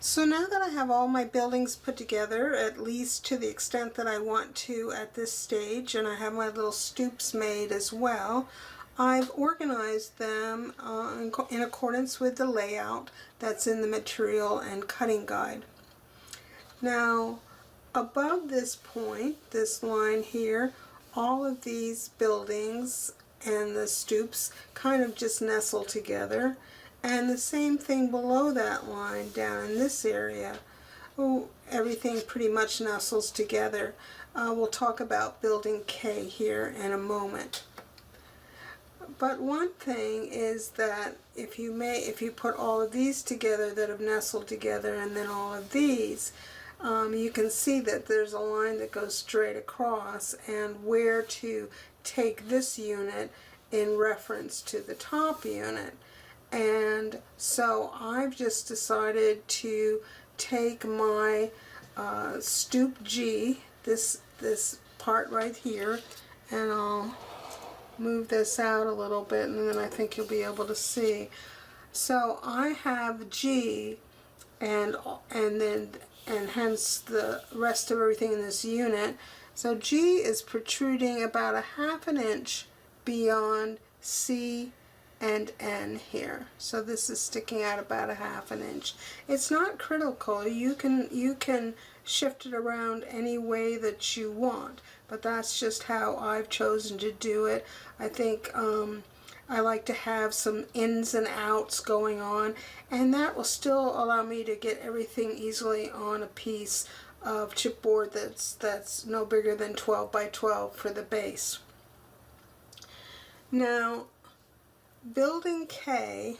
So now that I have all my buildings put together, at least to the extent that I want to at this stage, and I have my little stoops made as well, I've organized them in accordance with the layout that's in the material and cutting guide. Now, above this point, this line here, all of these buildings and the stoops kind of just nestle together. And the same thing below that line down in this area. Oh, everything pretty much nestles together. We'll talk about building K here in a moment. But one thing is that if you put all of these together that have nestled together and then all of these, you can see that there's a line that goes straight across and where to take this unit in reference to the top unit. And so I've just decided to take my stoop G, this part right here, and I'll move this out a little bit, and then I think you'll be able to see. So I have G, and hence the rest of everything in this unit. So G is protruding about 1/2 inch beyond C and N here. So this is sticking out about 1/2 inch. It's not critical. You can shift it around any way that you want, but that's just how I've chosen to do it. I think I like to have some ins and outs going on, and that will still allow me to get everything easily on a piece of chipboard that's no bigger than 12 by 12 for the base. Now, building K,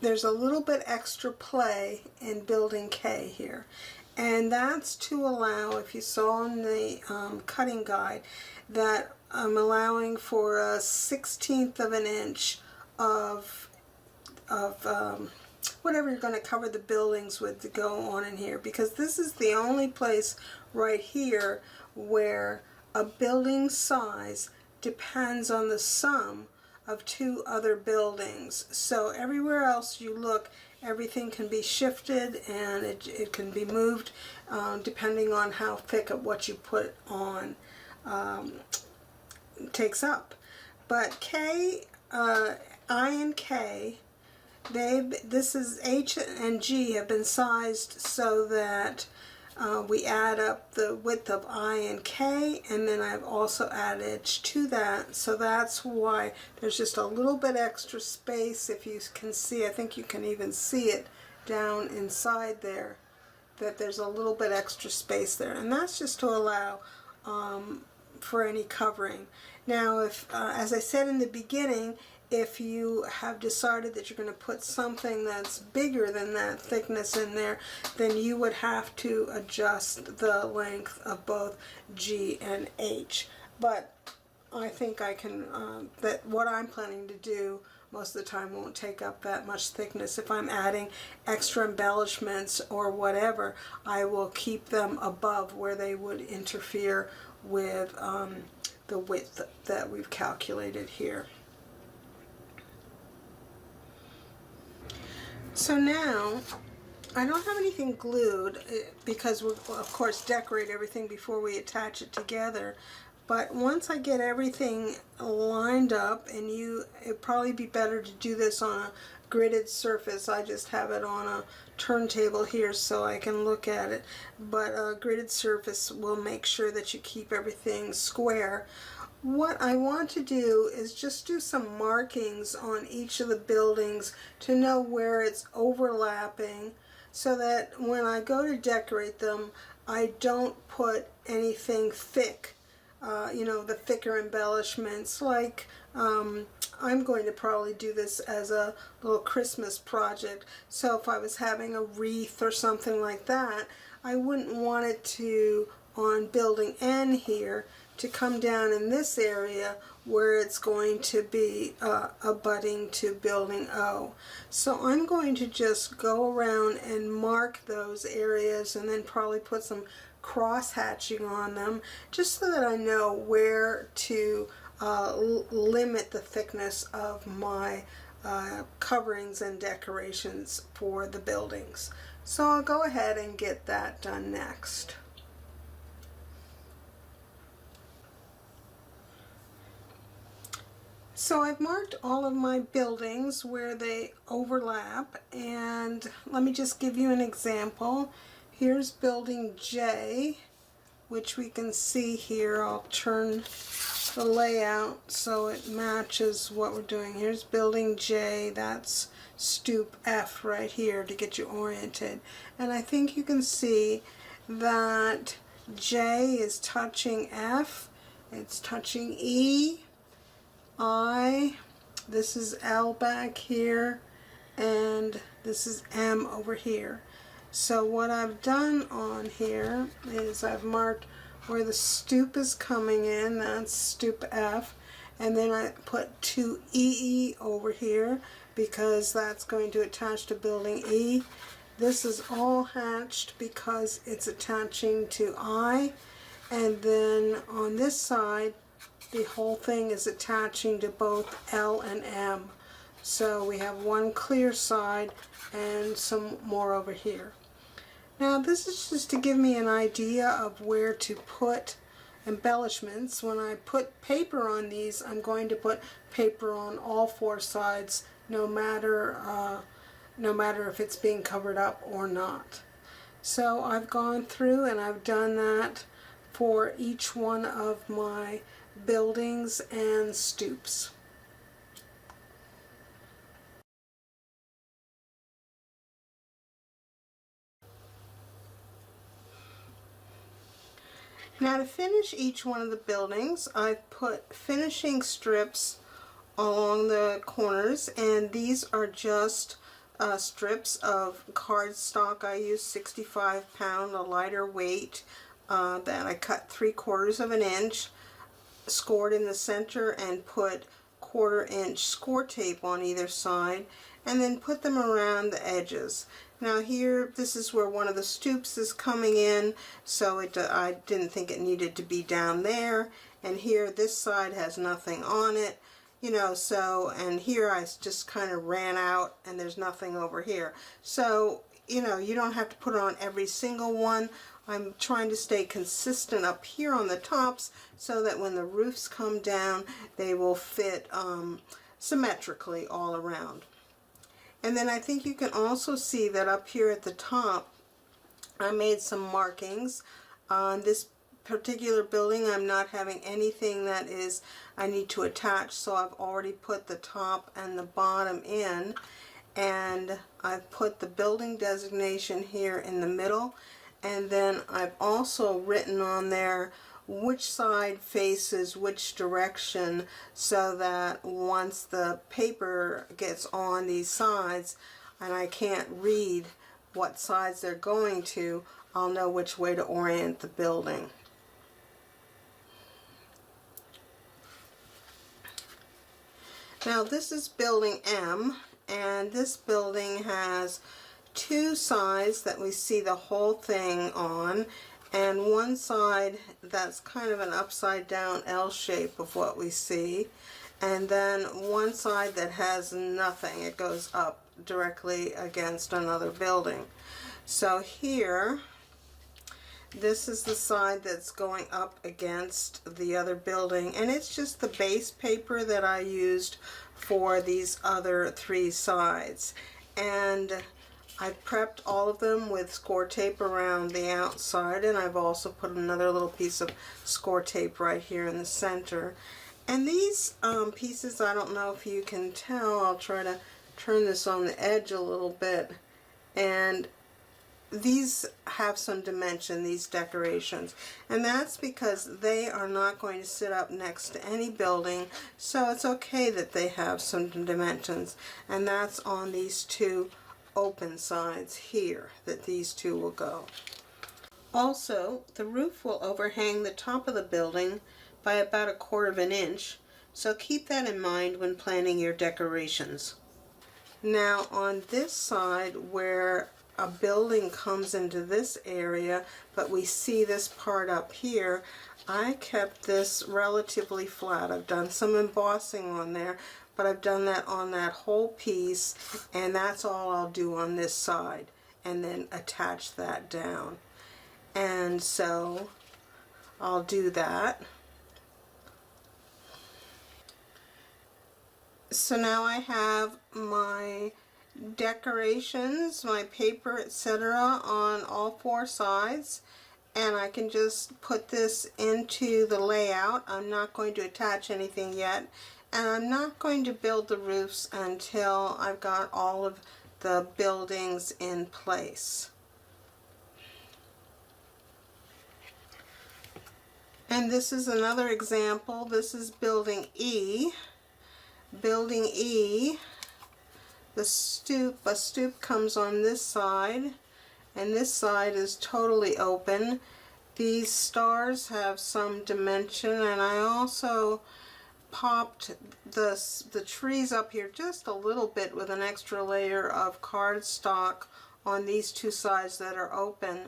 there's a little bit extra play in building K here, and that's to allow, if you saw in the cutting guide, that I'm allowing for a 1/16 of an inch of whatever you're going to cover the buildings with to go on in here, because this is the only place right here where a building size depends on the sum of two other buildings. So everywhere else you look, everything can be shifted and it can be moved depending on how thick of what you put on takes up. But K, I and K, this is H and G have been sized so that we add up the width of I and K, and then I've also added to that, so that's why there's just a little bit extra space. If you can see, I think you can even see it down inside there, that there's a little bit extra space there, and that's just to allow for any covering. Now, if as I said in the beginning, if you have decided that you're going to put something that's bigger than that thickness in there, then you would have to adjust the length of both G and H. But I think I can, that what I'm planning to do most of the time won't take up that much thickness. If I'm adding extra embellishments or whatever, I will keep them above where they would interfere with the width that we've calculated here. So now, I don't have anything glued because we'll of course decorate everything before we attach it together. But once I get everything lined up, and it'd probably be better to do this on a gridded surface. I just have it on a turntable here so I can look at it. But a gridded surface will make sure that you keep everything square. What I want to do is just do some markings on each of the buildings to know where it's overlapping, so that when I go to decorate them, I don't put anything thick, the thicker embellishments. Like I'm going to probably do this as a little Christmas project, so if I was having a wreath or something like that, I wouldn't want it to, on building N here, to come down in this area where it's going to be abutting to building O. So I'm going to just go around and mark those areas and then probably put some cross hatching on them, just so that I know where to limit the thickness of my coverings and decorations for the buildings. So I'll go ahead and get that done next. So I've marked all of my buildings where they overlap, and let me just give you an example. Here's building J, which we can see here. I'll turn the layout so it matches what we're doing. Here's building J, that's stoop F right here to get you oriented. And I think you can see that J is touching F, it's touching E, I, this is L back here, and this is M over here. So what I've done on here is I've marked where the stoop is coming in, that's stoop F, and then I put 2 EE over here because that's going to attach to building E. This is all hatched because it's attaching to I, and then on this side the whole thing is attaching to both L and M. So we have one clear side and some more over here. Now this is just to give me an idea of where to put embellishments. When I put paper on these, I'm going to put paper on all 4 sides, no matter if it's being covered up or not. So I've gone through and I've done that for each one of my buildings and stoops. Now to finish each one of the buildings, I've put finishing strips along the corners, and these are just strips of cardstock. I use 65 pound, a lighter weight, that I cut 3/4 of an inch, scored in the center, and put 1/4 inch score tape on either side, and then put them around the edges. Now here, this is where one of the stoops is coming in, so I didn't think it needed to be down there. And here, this side has nothing on it, you know, so, and here I just kind of ran out and there's nothing over here. So, you know, you don't have to put it on every single one. I'm trying to stay consistent up here on the tops so that when the roofs come down, they will fit symmetrically all around. And then I think you can also see that up here at the top, I made some markings. On this particular building, I'm not having anything that is I need to attach, so I've already put the top and the bottom in, and I've put the building designation here in the middle, and then I've also written on there which side faces which direction, so that once the paper gets on these sides and I can't read what sides they're going to, I'll know which way to orient the building. Now this is building M, and this building has 2 sides that we see the whole thing on, and one side that's kind of an upside down L shape of what we see, and then one side that has nothing. It goes up directly against another building. So here, this is the side that's going up against the other building, and it's just the base paper that I used for these other 3 sides. And I prepped all of them with score tape around the outside, and I've also put another little piece of score tape right here in the center. And these pieces, I don't know if you can tell, I'll try to turn this on the edge a little bit, and these have some dimension, these decorations, and that's because they are not going to sit up next to any building, so it's okay that they have some dimensions, and that's on these 2 open sides here that these 2 will go. Also, the roof will overhang the top of the building by about 1/4 of an inch, so keep that in mind when planning your decorations. Now on this side where a building comes into this area, but we see this part up here, I kept this relatively flat. I've done some embossing on there, but I've done that on that whole piece, and that's all I'll do on this side, and then attach that down. And so I'll do that. So now I have my decorations, my paper, etc. on all four sides, and I can just put this into the layout. I'm not going to attach anything yet, and I'm not going to build the roofs until I've got all of the buildings in place. And this is another example. This is building E. Building E, a stoop comes on this side, and this side is totally open. These stars have some dimension, and I also popped the trees up here just a little bit with an extra layer of cardstock on these two sides that are open.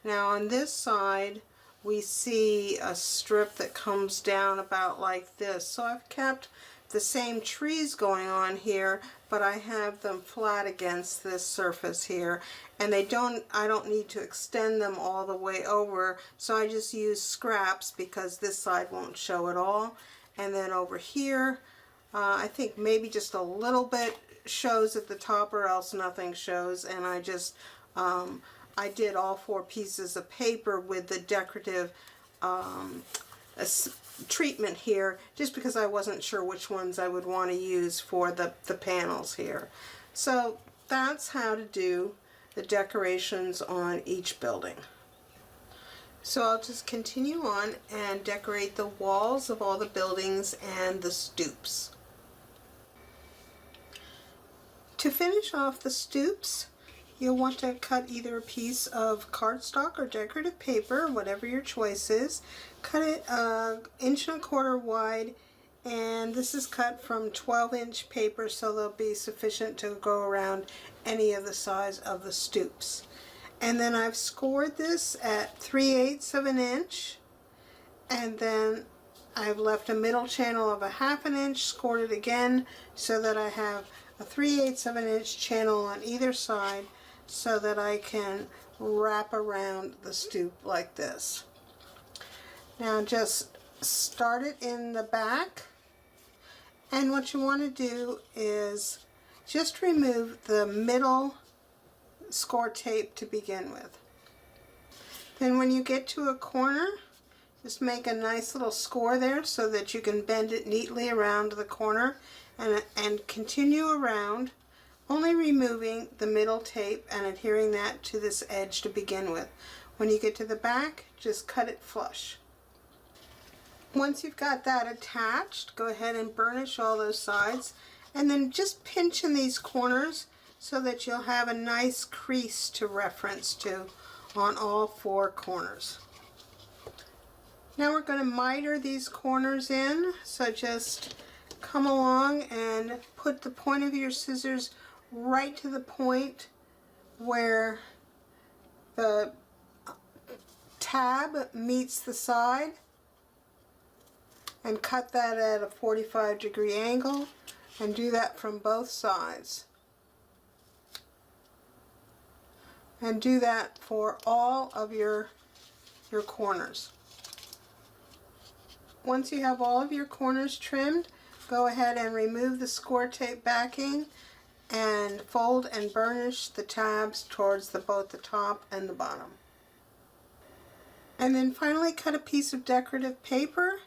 Now on this side we see a strip that comes down about like this, so I've kept the same trees going on here, but I have them flat against this surface here, and I don't need to extend them all the way over, so I just use scraps because this side won't show at all. And then over here, I think maybe just a little bit shows at the top, or else nothing shows, and I just I did all four pieces of paper with the decorative treatment here, just because I wasn't sure which ones I would want to use for the panels here. So that's how to do the decorations on each building. So I'll just continue on and decorate the walls of all the buildings and the stoops. To finish off the stoops, you'll want to cut either a piece of cardstock or decorative paper, whatever your choice is. Cut it 1.25 inches wide, and this is cut from 12-inch paper, so they'll be sufficient to go around any of the size of the stoops. And then I've scored this at 3/8 of an inch, and then I've left a middle channel of 1/2 inch, scored it again so that I have a 3/8 of an inch channel on either side, so that I can wrap around the stoop like this. Now just start it in the back, and what you want to do is just remove the middle score tape to begin with. Then when you get to a corner, just make a nice little score there so that you can bend it neatly around the corner, and continue around, only removing the middle tape and adhering that to this edge to begin with. When you get to the back, just cut it flush. Once you've got that attached, go ahead and burnish all those sides, and then just pinch in these corners so that you'll have a nice crease to reference to on all four corners. Now we're going to miter these corners in, so just come along and put the point of your scissors right to the point where the tab meets the side, and cut that at a 45-degree angle, and do that from both sides. And do that for all of your corners. Once you have all of your corners trimmed, go ahead and remove the score tape backing and fold and burnish the tabs towards both the top and the bottom. And then finally cut a piece of decorative paper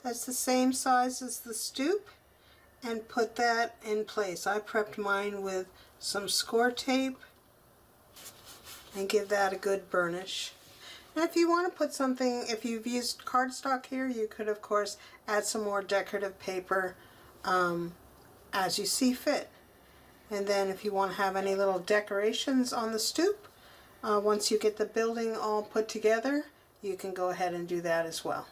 that's the same size as the stoop and put that in place. I prepped mine with some score tape and give that a good burnish. And if you want to put something, if you've used cardstock here, you could of course add some more decorative paper as you see fit. And then if you want to have any little decorations on the stoop, once you get the building all put together, you can go ahead and do that as well.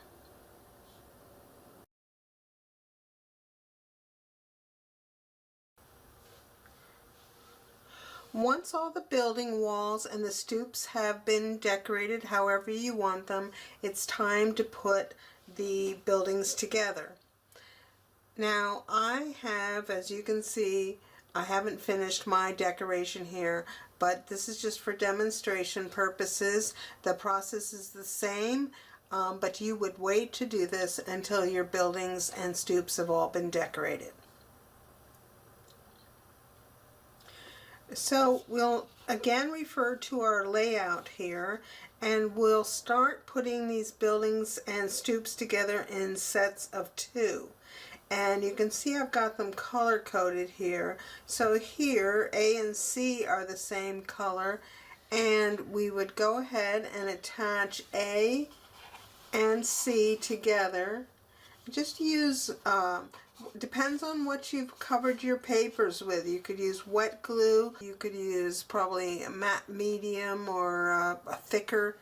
Once all the building walls and the stoops have been decorated however you want them, it's time to put the buildings together. Now I have, as you can see, I haven't finished my decoration here, but this is just for demonstration purposes. The process is the same, but you would wait to do this until your buildings and stoops have all been decorated. So we'll again refer to our layout here, and we'll start putting these buildings and stoops together in sets of 2. And you can see I've got them color coded here. So here A and C are the same color, and we would go ahead and attach A and C together. Just use, depends on what you've covered your papers with. You could use wet glue, you could use probably a matte medium or a thicker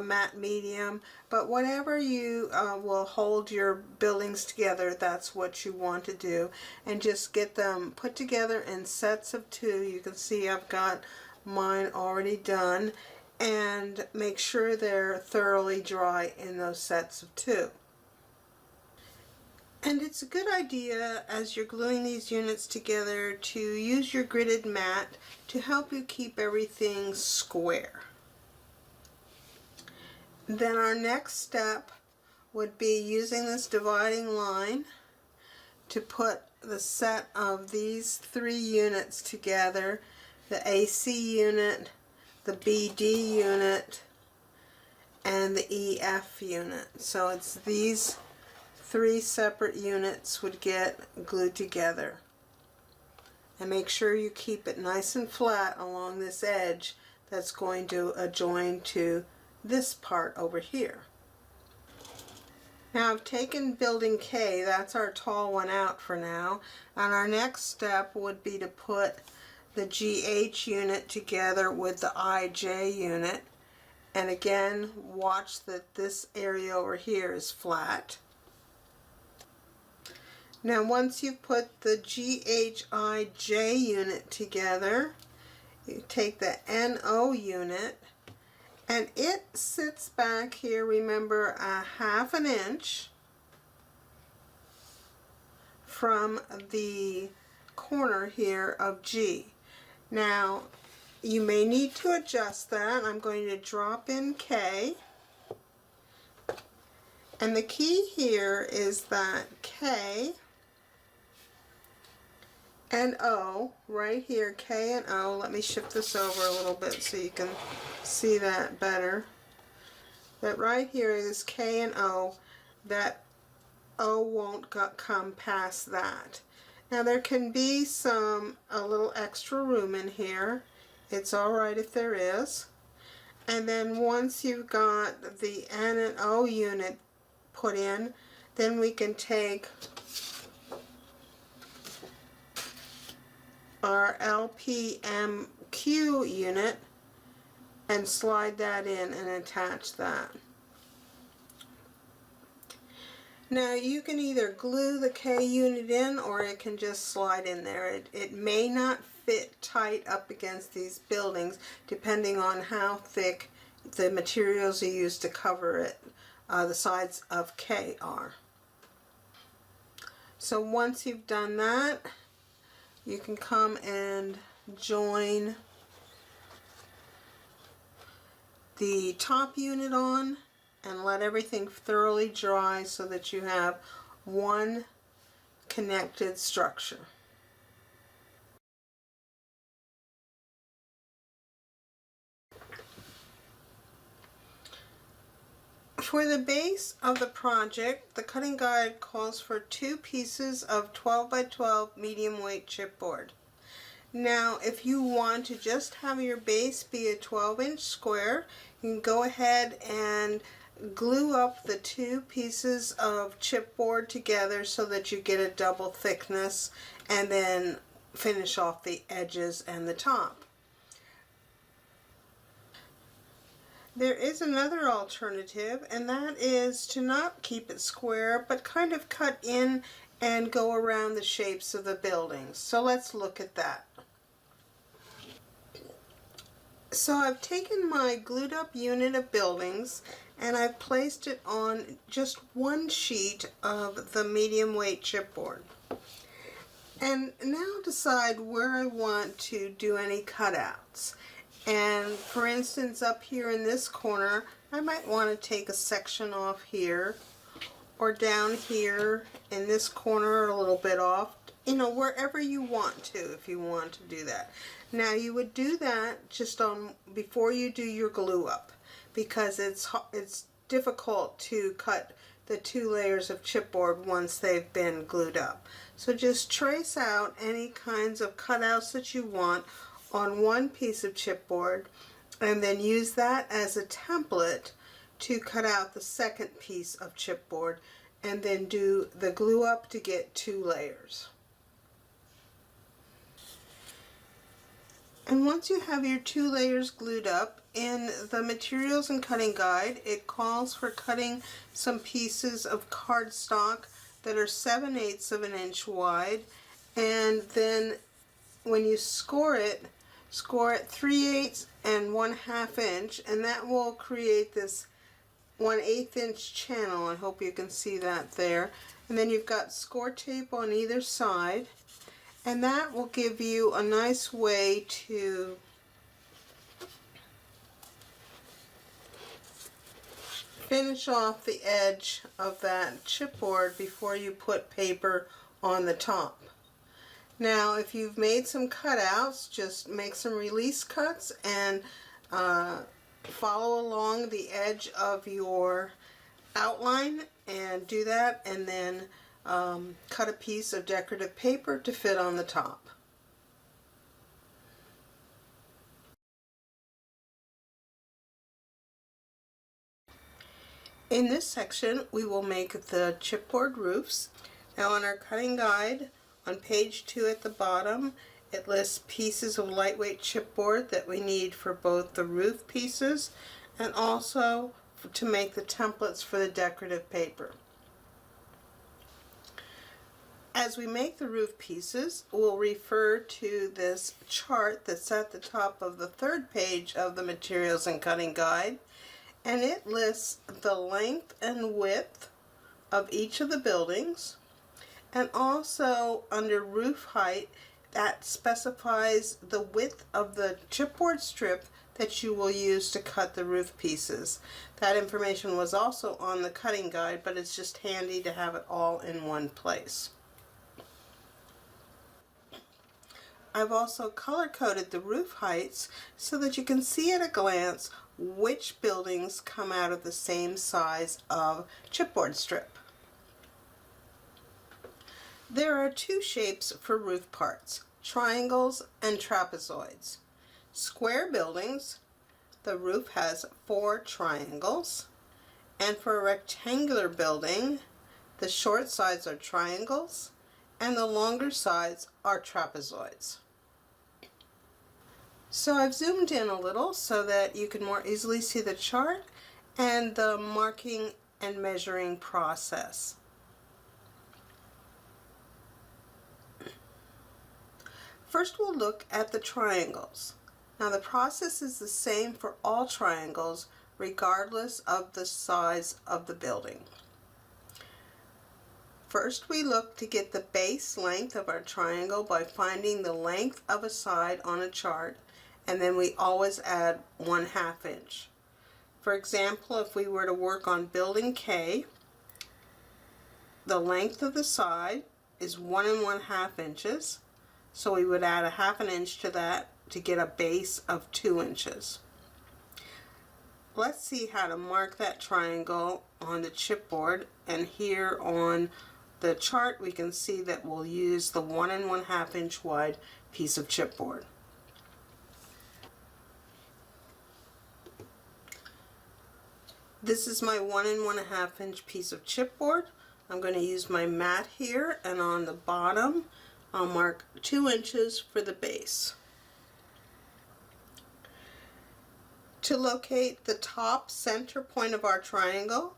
matte medium, but whatever you will hold your buildings together, that's what you want to do. And just get them put together in sets of 2. You can see I've got mine already done, and make sure they're thoroughly dry in those sets of 2. And it's a good idea as you're gluing these units together to use your gridded mat to help you keep everything square. Then our next step would be using this dividing line to put the set of these 3 units together, the AC unit, the BD unit, and the EF unit. So it's these 3 separate units would get glued together. And make sure you keep it nice and flat along this edge that's going to adjoin to this part over here. Now I've taken building K, that's our tall one, out for now, and our next step would be to put the GH unit together with the IJ unit, and again watch that this area over here is flat. Now once you've put the GHIJ unit together, you take the NO unit, and it sits back here, remember, a ½ inch from the corner here of G. Now you may need to adjust that. I'm going to drop in K, and the key here is that K and O, right here, K and O, let me shift this over a little bit so you can see that better. That right here is K and O, that O won't come past that. Now there can be a little extra room in here. It's alright if there is. And then once you've got the N and O unit put in, then we can take our LPMQ unit and slide that in and attach that. Now you can either glue the K unit in, or it can just slide in there. It may not fit tight up against these buildings depending on how thick the materials you use to cover it, the sides of K are. So once you've done that, you can come and join the top unit on and let everything thoroughly dry so that you have one connected structure. For the base of the project, the cutting guide calls for 2 pieces of 12 by 12 medium weight chipboard. Now, if you want to just have your base be a 12-inch square, you can go ahead and glue up the 2 pieces of chipboard together so that you get a double thickness, and then finish off the edges and the top. There is another alternative, and that is to not keep it square, but kind of cut in and go around the shapes of the buildings. So let's look at that. So I've taken my glued up unit of buildings and I've placed it on just one sheet of the medium weight chipboard. And now decide where I want to do any cutouts. And for instance, up here in this corner, I might want to take a section off here, or down here in this corner a little bit off, you know, wherever you want to, if you want to do that. Now you would do that just on before you do your glue up, because it's difficult to cut the 2 layers of chipboard once they've been glued up. So just trace out any kinds of cutouts that you want on one piece of chipboard, and then use that as a template to cut out the second piece of chipboard, and then do the glue up to get 2 layers. And once you have your 2 layers glued up, in the materials and cutting guide, it calls for cutting some pieces of cardstock that are 7/8 of an inch wide, and then when you score it 3/8 and 1/2 inch, and that will create this 1/8 inch channel. I hope you can see that there. And then you've got score tape on either side, and that will give you a nice way to finish off the edge of that chipboard before you put paper on the top. Now if you've made some cutouts, just make some release cuts and follow along the edge of your outline and do that, and then cut a piece of decorative paper to fit on the top. In this section we will make the chipboard roofs. Now on our cutting guide on page 2 at the bottom, it lists pieces of lightweight chipboard that we need for both the roof pieces and also to make the templates for the decorative paper. As we make the roof pieces, we'll refer to this chart that's at the top of the 3rd page of the materials and cutting guide, and it lists the length and width of each of the buildings, and also under roof height that specifies the width of the chipboard strip that you will use to cut the roof pieces. That information was also on the cutting guide, but it's just handy to have it all in one place. I've also color-coded the roof heights so that you can see at a glance which buildings come out of the same size of chipboard strip. There are 2 shapes for roof parts: triangles and trapezoids. Square buildings, the roof has 4 triangles, and for a rectangular building, the short sides are triangles and the longer sides are trapezoids. So I've zoomed in a little so that you can more easily see the chart and the marking and measuring process. First we'll look at the triangles. Now the process is the same for all triangles regardless of the size of the building. First we look to get the base length of our triangle by finding the length of a side on a chart, and then we always add 1/2 inch. For example, if we were to work on building K, the length of the side is 1 1/2 inches, so we would add 1/2 inch to that to get a base of 2 inches. Let's see how to mark that triangle on the chipboard, and here on the chart we can see that we'll use the 1 1/2 inch wide piece of chipboard. This is my 1 1/2 inch piece of chipboard. I'm going to use my mat here, and on the bottom I'll mark 2 inches for the base. To locate the top center point of our triangle,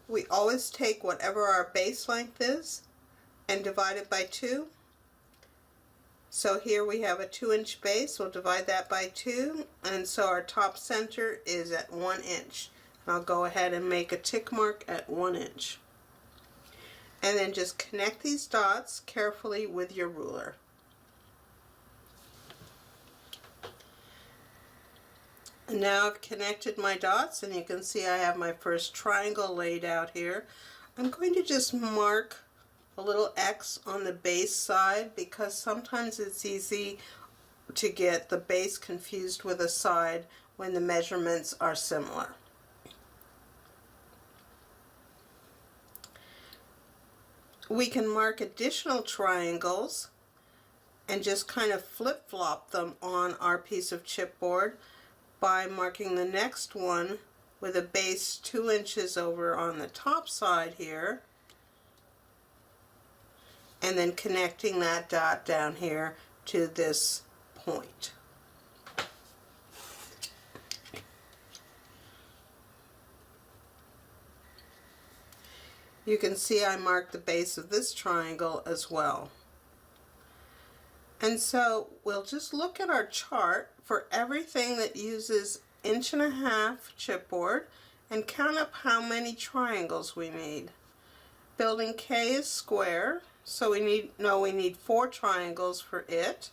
we always take whatever our base length is and divide it by 2. So here we have a 2 inch base, we'll divide that by 2, and so our top center is at 1 inch. I'll go ahead and make a tick mark at 1 inch. And then just connect these dots carefully with your ruler. And now I've connected my dots, and you can see I have my first triangle laid out here. I'm going to just mark a little X on the base side because sometimes it's easy to get the base confused with a side when the measurements are similar. We can mark additional triangles and just kind of flip-flop them on our piece of chipboard by marking the next one with a base 2 inches over on the top side here, and then connecting that dot down here to this point. You can see I marked the base of this triangle as well. And so we'll just look at our chart for everything that uses 1.5 inch chipboard and count up how many triangles we need. Building K is square, so we need 4 triangles for it.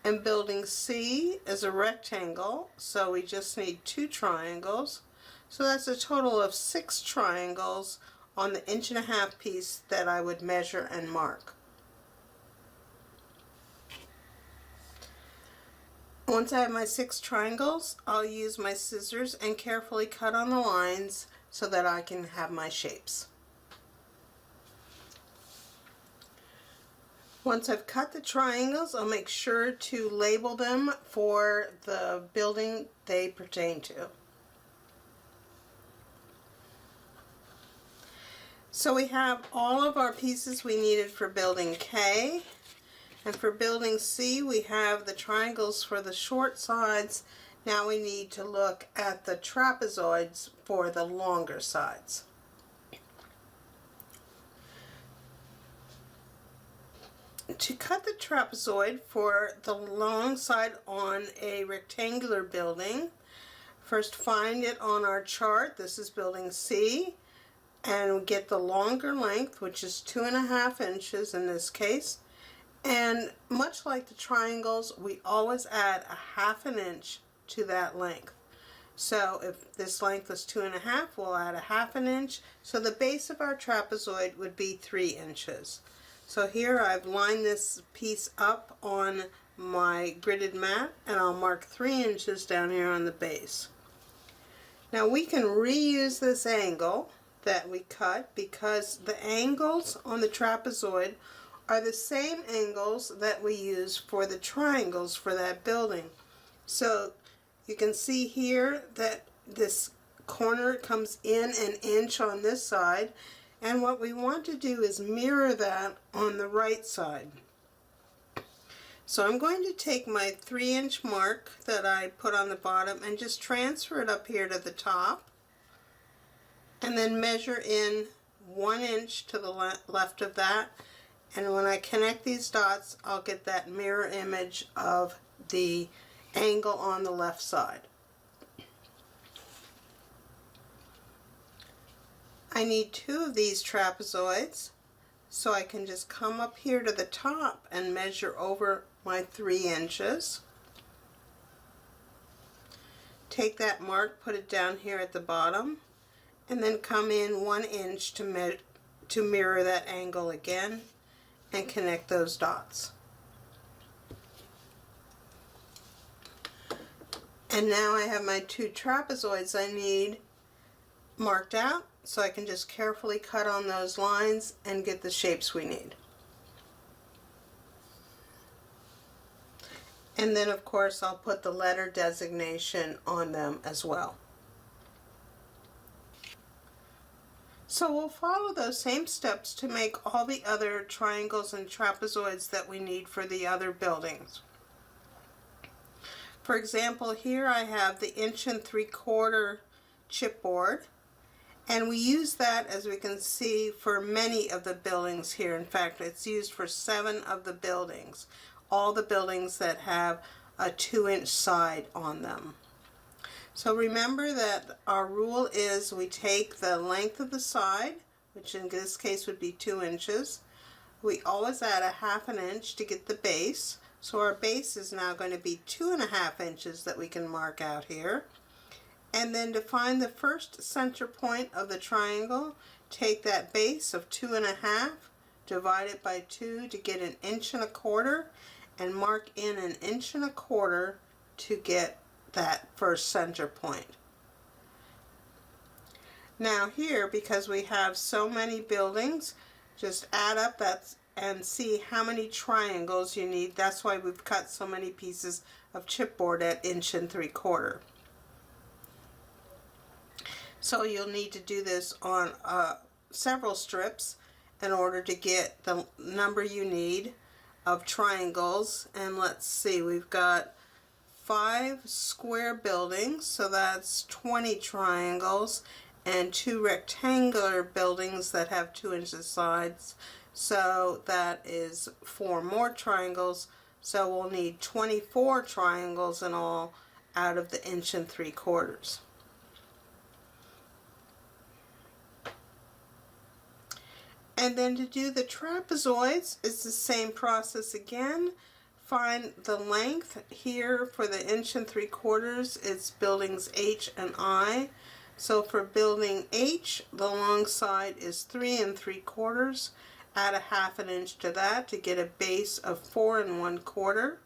And building C is a rectangle, so we just need 2 triangles. So that's a total of 6 triangles on the 1.5 inch piece that I would measure and mark. Once I have my 6 triangles, I'll use my scissors and carefully cut on the lines so that I can have my shapes. Once I've cut the triangles, I'll make sure to label them for the building they pertain to. So we have all of our pieces we needed for building K, and for building C we have the triangles for the short sides. Now we need to look at the trapezoids for the longer sides. To cut the trapezoid for the long side on a rectangular building, first find it on our chart. This is building C, and get the longer length, which is 2.5 inches in this case. And much like the triangles, we always add 1/2 inch to that length. So if this length was 2.5, we'll add 1/2 inch. So the base of our trapezoid would be 3 inches. So here I've lined this piece up on my gridded mat, and I'll mark 3 inches down here on the base. Now we can reuse this angle that we cut because the angles on the trapezoid are the same angles that we use for the triangles for that building. So you can see here that this corner comes in 1 inch on this side, and what we want to do is mirror that on the right side. So I'm going to take my 3 inch mark that I put on the bottom and just transfer it up here to the top, and then measure in 1 inch to the left of that. And when I connect these dots, I'll get that mirror image of the angle on the left side. I need 2 of these trapezoids, so I can just come up here to the top and measure over my 3 inches. Take that mark, put it down here at the bottom, and then come in 1 inch to mirror that angle again and connect those dots. And now I have my 2 trapezoids I need marked out, so I can just carefully cut on those lines and get the shapes we need. And then of course I'll put the letter designation on them as well. So we'll follow those same steps to make all the other triangles and trapezoids that we need for the other buildings. For example, here I have the 1.75 inch chipboard, and we use that, as we can see, for many of the buildings here. In fact, it's used for 7 of the buildings, all the buildings that have a 2 inch side on them. So remember that our rule is we take the length of the side, which in this case would be 2 inches. We always add a 1/2 inch to get the base. So our base is now going to be 2.5 inches that we can mark out here. And then to find the first center point of the triangle, take that base of 2.5, divide it by 2 to get 1 1/4 inches, and mark in 1 1/4 inches to get that first center point. Now here, because we have so many buildings, just add up that and see how many triangles you need. That's why we've cut so many pieces of chipboard at 1 3/4 inches. So you'll need to do this on several strips in order to get the number you need of triangles. And let's see, we've got 5 square buildings, so that's 20 triangles, and 2 rectangular buildings that have 2 inches sides, so that is 4 more triangles. So we'll need 24 triangles in all out of the 1 3/4 inches. And then to do the trapezoids, it's the same process again. Find the length here for the 1 3/4 inches. It's buildings H and I. So for building H, the long side is 3 3/4 inches. Add a 1/2 inch to that to get a base of 4 1/4 inches.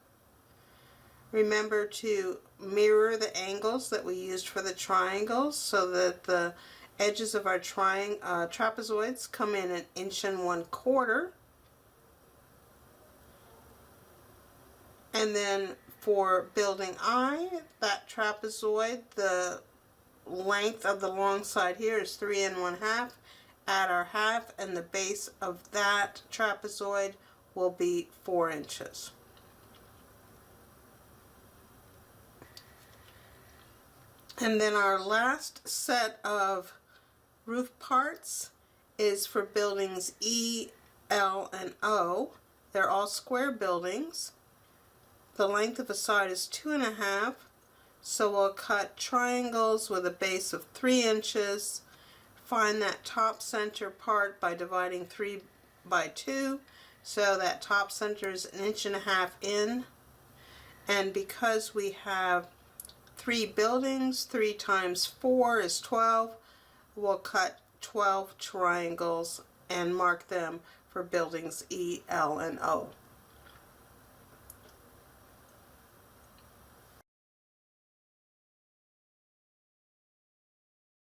Remember to mirror the angles that we used for the triangles so that the edges of our trapezoids come in 1 1/4 inches. And then for building I, that trapezoid, the length of the long side here is 3 1/2 inches. Add our 1/2, and the base of that trapezoid will be 4 inches. And then our last set of roof parts is for buildings E, L, and O. They're all square buildings. The length of a side is 2.5, so we'll cut triangles with a base of 3 inches. Find that top center part by dividing 3 by 2, so that top center is 1.5 inches in. And because we have 3 buildings, 3 times 4 is 12, we'll cut 12 triangles and mark them for buildings E, L, and O.